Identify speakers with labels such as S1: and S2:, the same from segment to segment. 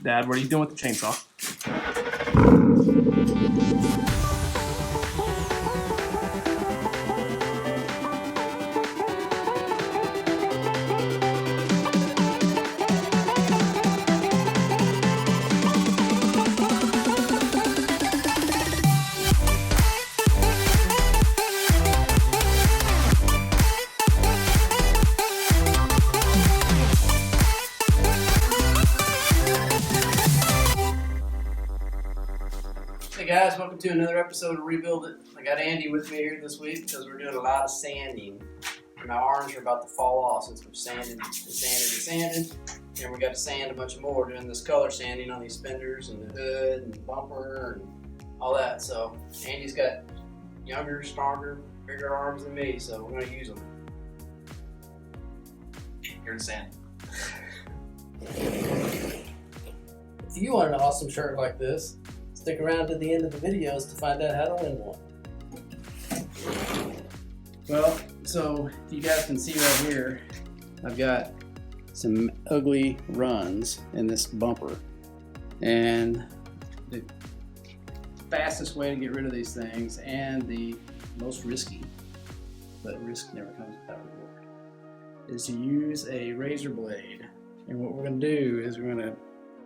S1: Dad, what are you doing with the chainsaw? Hey guys, welcome to another episode of Rebuild It. I got Andy with me here this week because we're doing a lot of sanding. My arms are about to fall off since we've sanded and sanded. And we got to sand a bunch more doing this color sanding on these fenders and the hood and the bumper and all that. So Andy's got younger, stronger, bigger arms than me, so we're going to use them. Here to sand. If you want an awesome shirt like this, stick around to the end of the videos to find out how to win one. Well, so you guys can see right here, I've got some ugly runs in this bumper. And the fastest way to get rid of these things, and the most risky, but risk never comes without reward, is to use a razor blade. And what we're going to do is we're going to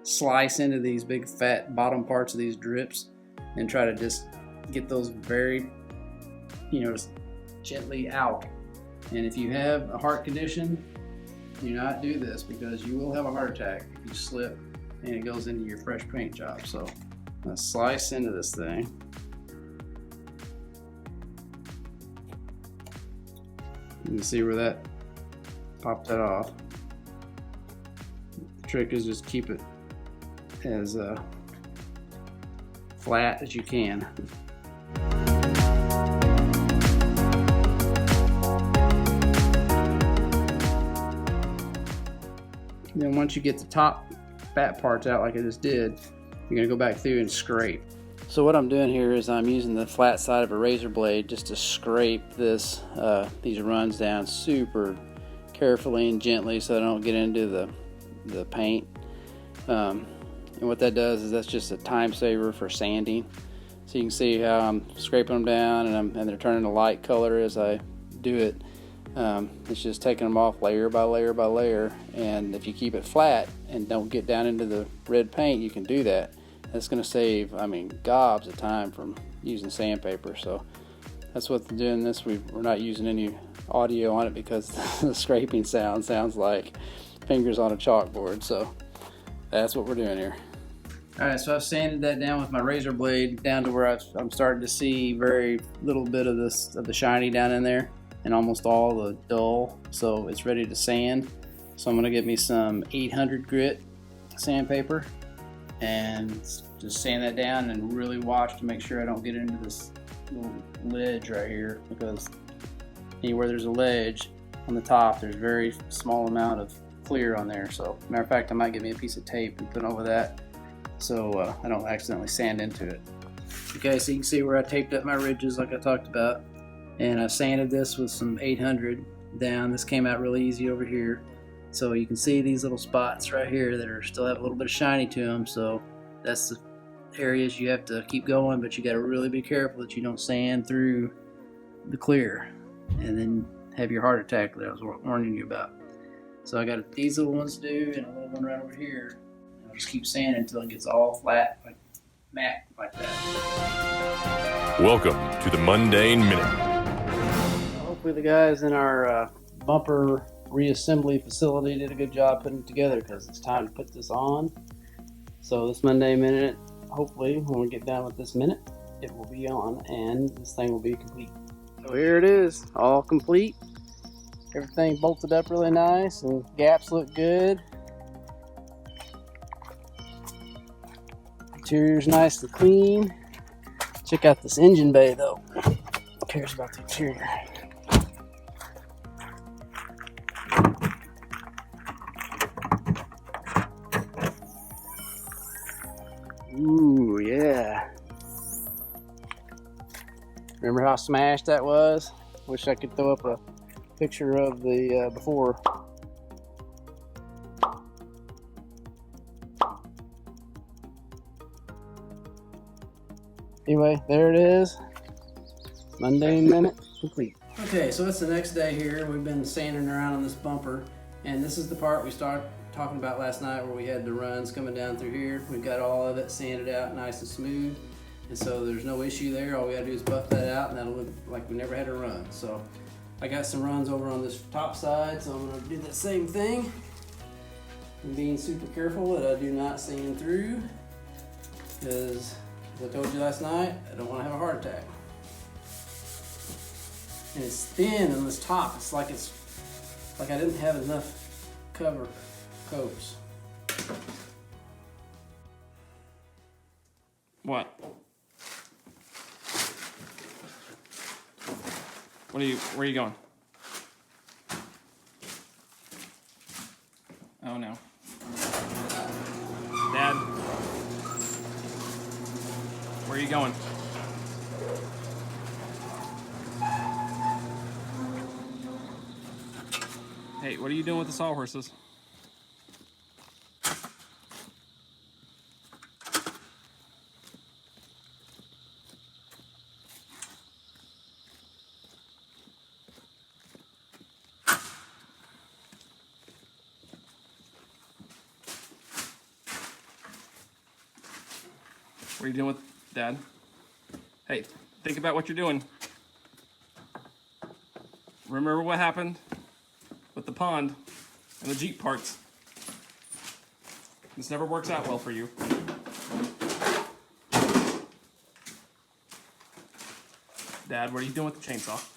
S1: slice into these big fat bottom parts of these drips and try to just get those very, just gently out. And if you have a heart condition, do not do this because you will have a heart attack if you slip and it goes into your fresh paint job. So I'm gonna slice into this thing. You can see where that popped that off. The trick is just keep it as flat as you can. And then once you get the top fat parts out like I just did, you're gonna go back through and scrape. So what I'm doing here is I'm using the flat side of a razor blade just to scrape these runs down super carefully and gently so I don't get into the paint. And what that does is that's just a time saver for sanding. So you can see how I'm scraping them down and they're turning a light color as I do it. It's just taking them off layer by layer by layer. And if you keep it flat and don't get down into the red paint, you can do that. That's going to save, gobs of time from using sandpaper. So that's what they're doing this. We're not using any audio on it because the scraping sounds like fingers on a chalkboard. So that's what we're doing here. Alright, so I've sanded that down with my razor blade down to where I'm starting to see very little bit of the shiny down in there and almost all the dull. So it's ready to sand. So I'm going to get me some 800 grit sandpaper and just sand that down and really watch to make sure I don't get into this little ledge right here, because anywhere there's a ledge on the top, there's very small amount of clear on there. So matter of fact, I might get me a piece of tape and put over that so I don't accidentally sand into it. Okay, so you can see where I taped up my ridges like I talked about, and I sanded this with some 800 down. This came out really easy over here. So you can see these little spots right here that still have a little bit of shiny to them. So that's the areas you have to keep going, but you got to really be careful that you don't sand through the clear and then have your heart attack that I was warning you about. So I got these little ones to do and a little one right over here. And I'll just keep sanding until it gets all flat, like matte, like that.
S2: Welcome to the Mundane Minute.
S1: Hopefully the guys in our bumper reassembly facility did a good job putting it together, because it's time to put this on. So this Mundane Minute, hopefully when we get done with this minute, it will be on and this thing will be complete. So here it is, all complete. Everything bolted up really nice and gaps look good. Interior's nice and clean. Check out this engine bay though. Who cares about the interior? Ooh, yeah. Remember how smashed that was? Wish I could throw up a picture of the before. Anyway, there it is. Mundane minute complete. Okay, so it's the next day here. We've been sanding around on this bumper, and this is the part we started talking about last night where we had the runs coming down through here. We've got all of it sanded out nice and smooth, and so there's no issue there. All we gotta do is buff that out, and that'll look like we never had a run. So I got some runs over on this top side, so I'm gonna do the same thing. I'm being super careful that I do not sand through, because as I told you last night, I don't want to have a heart attack. And it's thin on this top. It's like I didn't have enough coats.
S3: What? Where are you going? Oh no. Dad? Where are you going? Hey, what are you doing with the sawhorses? What are you doing with Dad? Hey, think about what you're doing. Remember what happened with the pond and the Jeep parts. This never works out well for you. Dad, what are you doing with the chainsaw?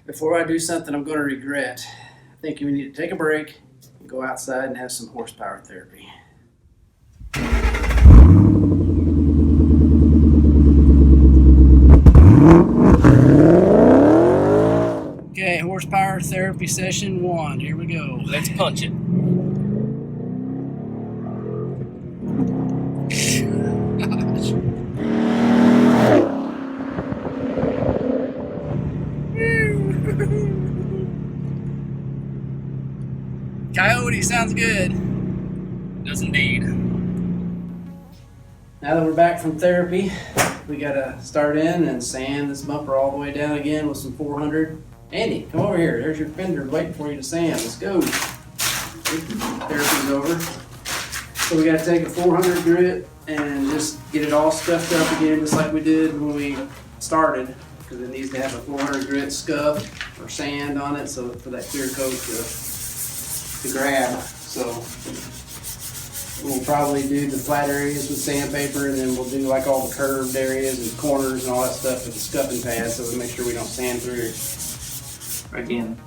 S1: Before I do something I'm going to regret, I think we need to take a break, go outside, and have some horsepower therapy. Okay, horsepower therapy session 1. Here we go.
S3: Let's punch it.
S1: Coyote sounds good.
S3: Does indeed.
S1: Now that we're back from therapy, we gotta start in and sand this bumper all the way down again with some 400. Andy, come over here. There's your fender waiting for you to sand. Let's go. Therapy's over. So we gotta take a 400 grit and just get it all scuffed up again, just like we did when we started, because it needs to have a 400 grit scuff or sand on it, so for that clear coat to grab. So we'll probably do the flat areas with sandpaper, and then we'll do like all the curved areas and corners and all that stuff with the scuffing pad, so we make sure we don't sand through again.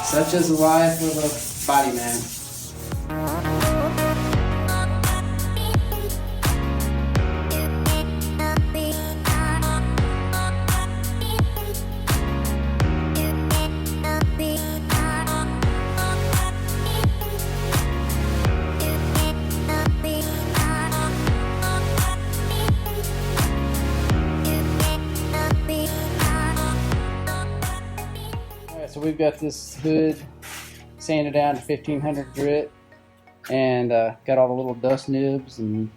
S1: Such is the life of a bodyman. So we've got this hood sanded down to 1500 grit, and got all the little dust nibs and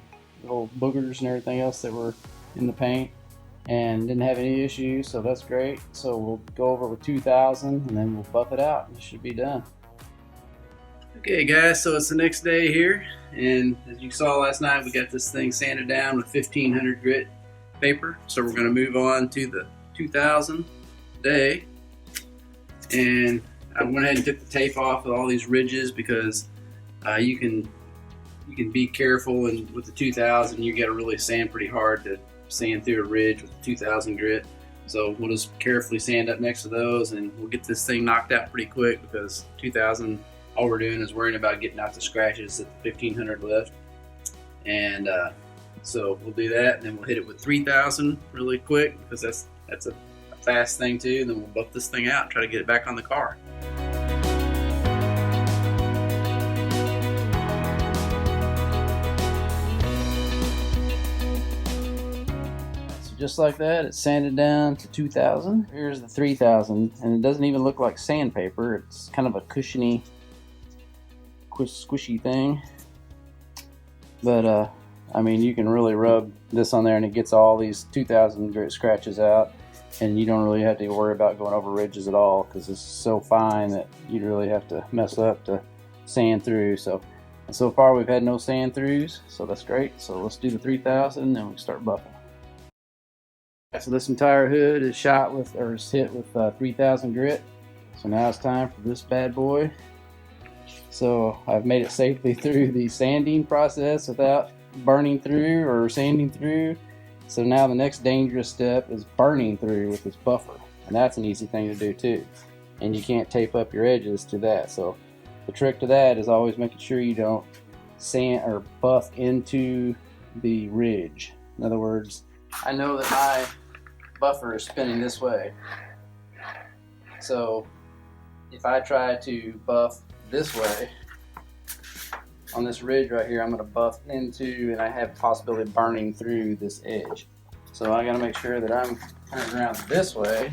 S1: little boogers and everything else that were in the paint. and didn't have any issues, so that's great. So we'll go over it with 2000 and then we'll buff it out and it should be done. Okay guys, so it's the next day here, and as you saw last night, we got this thing sanded down with 1500 grit paper. So we're going to move on to the 2000 day, and I went ahead and took the tape off of all these ridges because you can be careful, and with the 2000 you got to really sand pretty hard to sand through a ridge with the 2000 grit. So we'll just carefully sand up next to those, and we'll get this thing knocked out pretty quick because 2000, all we're doing is worrying about getting out the scratches that the 1500 left. And so we'll do that, and then we'll hit it with 3000 really quick because that's a fast thing too. And then we'll buff this thing out and try to get it back on the car. Just like that, it's sanded down to 2000. Here's the 3000, and it doesn't even look like sandpaper. It's kind of a cushiony, squishy thing. But I mean, you can really rub this on there and it gets all these 2000 grit scratches out, and you don't really have to worry about going over ridges at all because it's so fine that you really have to mess up to sand through. So far we've had no sand throughs, so that's great. So let's do the 3000 and then we can start buffing. So this entire hood is shot with, or is hit with 3000 grit. So now it's time for this bad boy. So I've made it safely through the sanding process without burning through or sanding through. So now the next dangerous step is burning through with this buffer. And that's an easy thing to do too. And you can't tape up your edges to that. So the trick to that is always making sure you don't sand or buff into the ridge. In other words, I know that my buffer is spinning this way, so if I try to buff this way on this ridge right here, I'm going to buff into, and I have a possibility of burning through this edge. So I got to make sure that I'm kind of around this way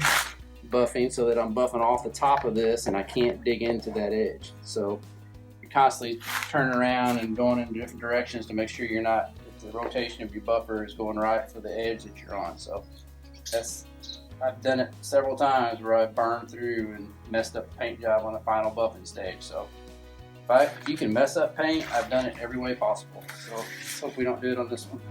S1: buffing, so that I'm buffing off the top of this and I can't dig into that edge. So you're constantly turning around and going in different directions to make sure you're not, the rotation of your buffer is going right for the edge that you're on. So I've done it several times where I've burned through and messed up the paint job on the final buffing stage. So if you can mess up paint, I've done it every way possible. So let's hope we don't do it on this one.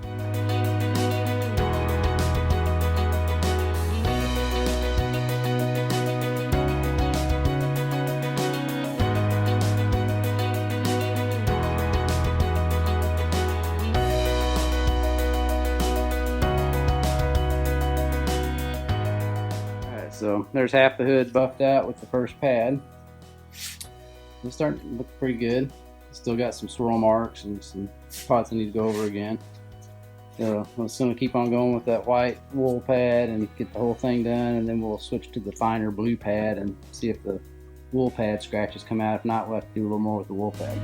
S1: So there's half the hood buffed out with the first pad. It's starting to look pretty good. Still got some swirl marks and some spots I need to go over again. So I'm just going to keep on going with that white wool pad and get the whole thing done, and then we'll switch to the finer blue pad and see if the wool pad scratches come out. If not, we'll have to do a little more with the wool pad.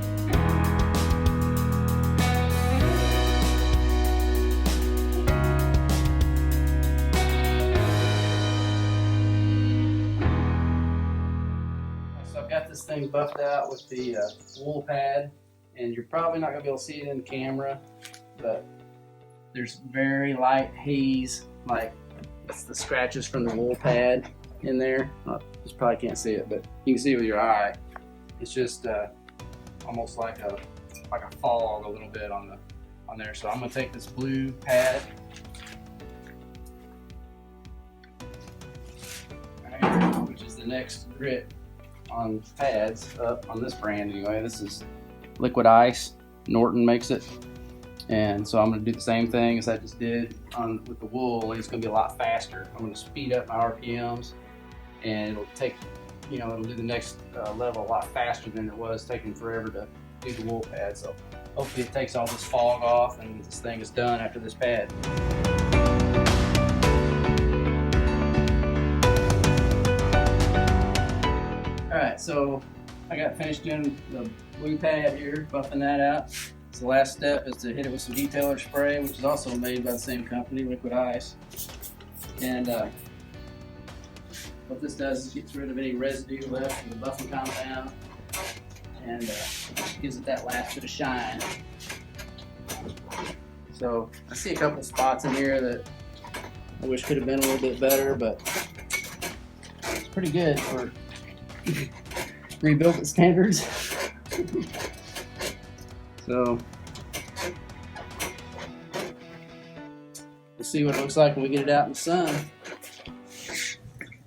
S1: Got this thing buffed out with the wool pad, and you're probably not going to be able to see it in camera, but there's very light haze, like it's the scratches from the wool pad in there. You probably can't see it, but you can see it with your eye. It's just almost like a fog a little bit on there. So I'm going to take this blue pad, which is the next grit on pads up on this brand anyway. This is liquid ice. Norton makes it, and so I'm going to do the same thing as I just did with the wool. It's going to be a lot faster. I'm going to speed up my RPMs, and it'll take, it'll do the next level a lot faster than it was taking forever to do the wool pad. So hopefully it takes all this fog off and this thing is done after this pad. Alright, so I got finished doing the blue pad here, buffing that out. So the last step is to hit it with some detailer spray, which is also made by the same company, Liquid Ice. And what this does is gets rid of any residue left in the buffing compound, and gives it that last bit of shine. So I see a couple spots in here that I wish could have been a little bit better, but it's pretty good for rebuilt standards. So we'll see what it looks like when we get it out in the sun.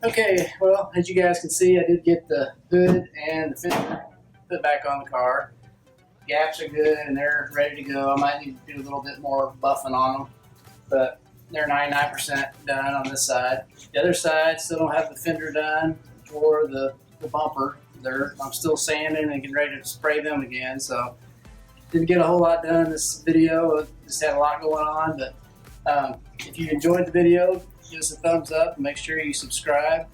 S1: Okay, well, as you guys can see, I did get the hood and the fender put back on the car. Gaps are good and they're ready to go. I might need to do a little bit more buffing on them, but they're 99% done on this side. The other side still don't have the fender done or the bumper. I'm still sanding and getting ready to spray them again, so didn't get a whole lot done in this video. Just had a lot going on, but if you enjoyed the video, give us a thumbs up and make sure you subscribe.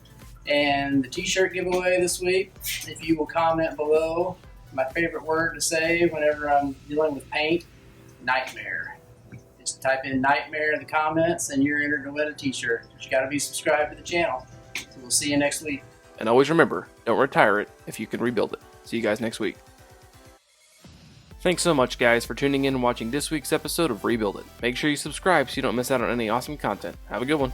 S1: And the t-shirt giveaway this week, if you will comment below, my favorite word to say whenever I'm dealing with paint, nightmare. Just type in nightmare in the comments and you're entered to win a t-shirt. But you got to be subscribed to the channel. So we'll see you next week.
S3: And always remember, don't retire it if you can rebuild it. See you guys next week. Thanks so much, guys, for tuning in and watching this week's episode of Rebuild It. Make sure you subscribe so you don't miss out on any awesome content. Have a good one.